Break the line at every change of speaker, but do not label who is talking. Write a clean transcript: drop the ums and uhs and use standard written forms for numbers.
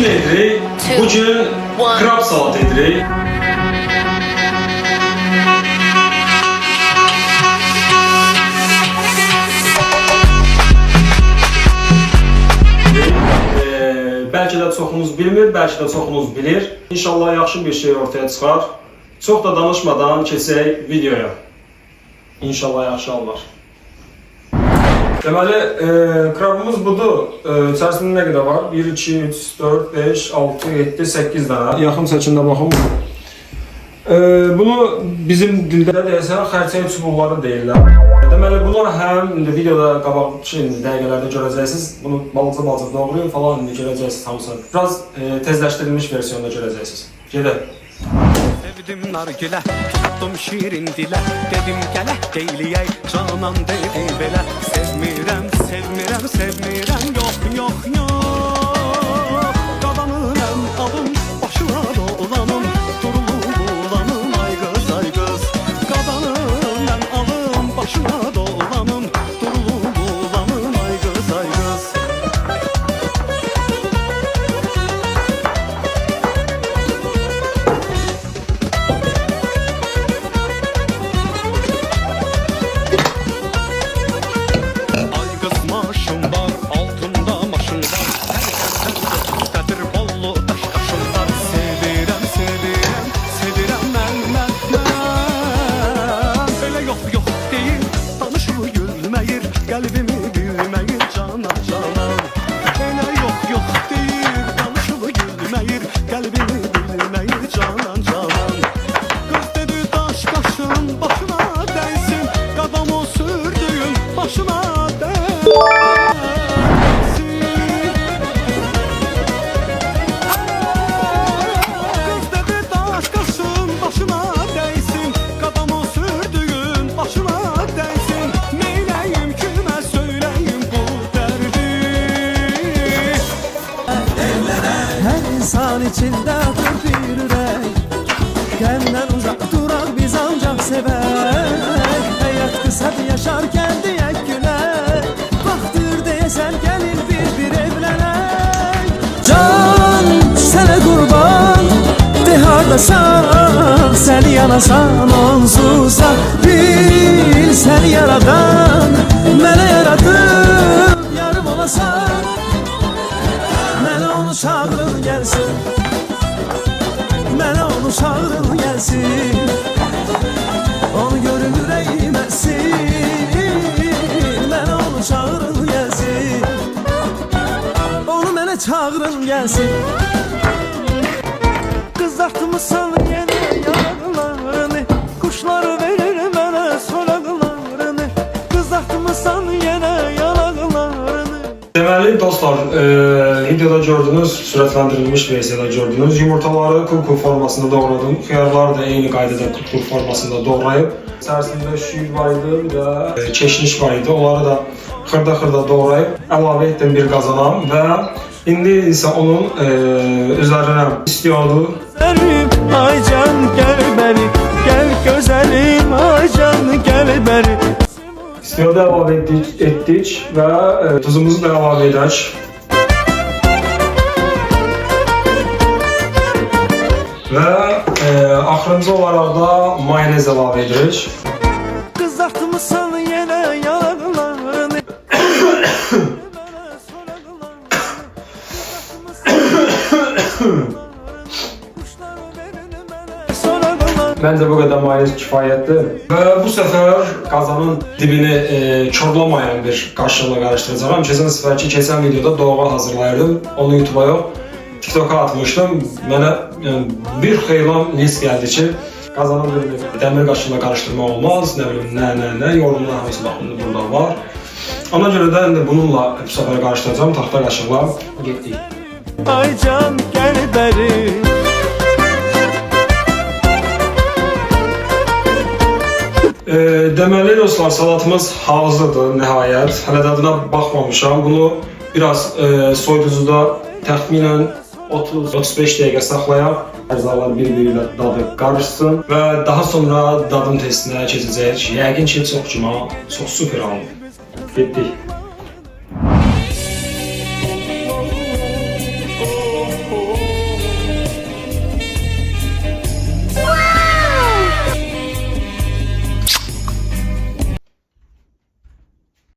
Bugün edirik? Bugün krab salat edirik. Belki də çoxunuz bilmir, belki də çoxunuz bilir. İnşallah yaxşı bir şey ortaya çıxar. Çox da danışmadan keçək videoya. İnşallah yaxşı alır. Deməli, krabımız budur. İçərisində nə qədər var? 1, 2, 3, 4, 5, 6, 7, 8 dənə. Yaxın çəkində baxın. Bunu bizim dildə deyəsən xərçəng çubuqları deyirlər. Deməli, bunu həm videoda qabaqçı dəqiqələrdə görəcəksiniz. Bunu balaca doğrayın falan görəcəksiniz hamısını. Biraz tezləşdirilmiş versiyonda görəcəksiniz. Gedək.
Sevdim nargilə, tuttum şirin dilə. Dedim gələ, deyliyək, canan dedi belə. Sevmirəm, sevmirəm, sevmirəm, yox, yox, yox. Qadanırəm, alım, başına dolanım. Durulu bulanım, ay qız, ay qız. Qadanırəm, alım, başına dolanım. Durulu bulanım, ay qız, ay qız. Qəlbimi bilməyir canan canan. Elə yox yox deyir, danışılı gülməyir. Qəlbimi bilməyir canan canan. Qız dedi daş qaşın başına dəysin. Qadam o sürdüyün başına dəysin. Qız dedi daş qaşın başına dəysin. Qadam o sürdüyün başına dəysin. Neyləyim ki İnsan içinde dur bir ürek. Kendden uzak durak biz ancak sever. Hayat kısa yaşarken diye güler. Baktır deyesen gelin bir evlenek. Can sana kurban de hardasan. Sen yanasan onsuza. Bil sen yaradan mene yaradım. Yarım olasan onu çağırın gelsin. Mənə onu çağırın gelsin. Onu görün yüreğim etsin. Mənə onu çağırın gelsin. Onu mənə çağırın gelsin. Kızartmışsan yine yanaklarını. Kuşları verir mənə soraqlarını. Kızartmışsan yine yanaklarını.
Deməli dostlar, videoda gördünüz, sürətləndirilmiş versiyada gördünüz. Yumurtaları kukul formasında doğradım. Xiyarları da eyni qaydada kukul formasında doğrayıb. İçərisində şüyü var idi, bir də keşniş var idi. Onları da xırda doğrayıb əlavə etdim bir qazana və indi isə onun üzərinə istiyordu.
Ay can gel beri, gel güzelim, ay can gel beri.
İstiyordu əlavə etdik və tuzumuzu da əlavə edək. Və axırıncı olaraq da mayonez əlavə edirik.
Kızartmışsan yenə yanaklarını.
Məncə bu qədər mayonez kifayətdir. Və bu səfər qazanın dibini körlamayan bir qaşıqla qarışdıracağam. Keçən videoda doğğa hazırlayırdım. Onu YouTube'a yox, TikTok'a atmışdım. Mənə bir xeylan list gəldi ki, qazanın dibini dəmir qaşıqla qarışdırmaq olmaz. Nə bilim, nə, yorumlar hamısı baxımda burada var. Ona görə də indi bununla bu səfər qarışdıracağım taxta qaşıqla. Getdik.
Ay can gel beri.
Deməli dostlar, salatımız hazırdır nəhayət. Hələ dadına baxmamışam. Bunu biraz soyuducuda təxminən 30-35 dəqiqə saxlayaq. Ərzaqlar bir-biri ilə dadı qarışsın və daha sonra dadım testinə keçəcəyik. Yəqin ki, çox güman, çox super alınır. Getdik.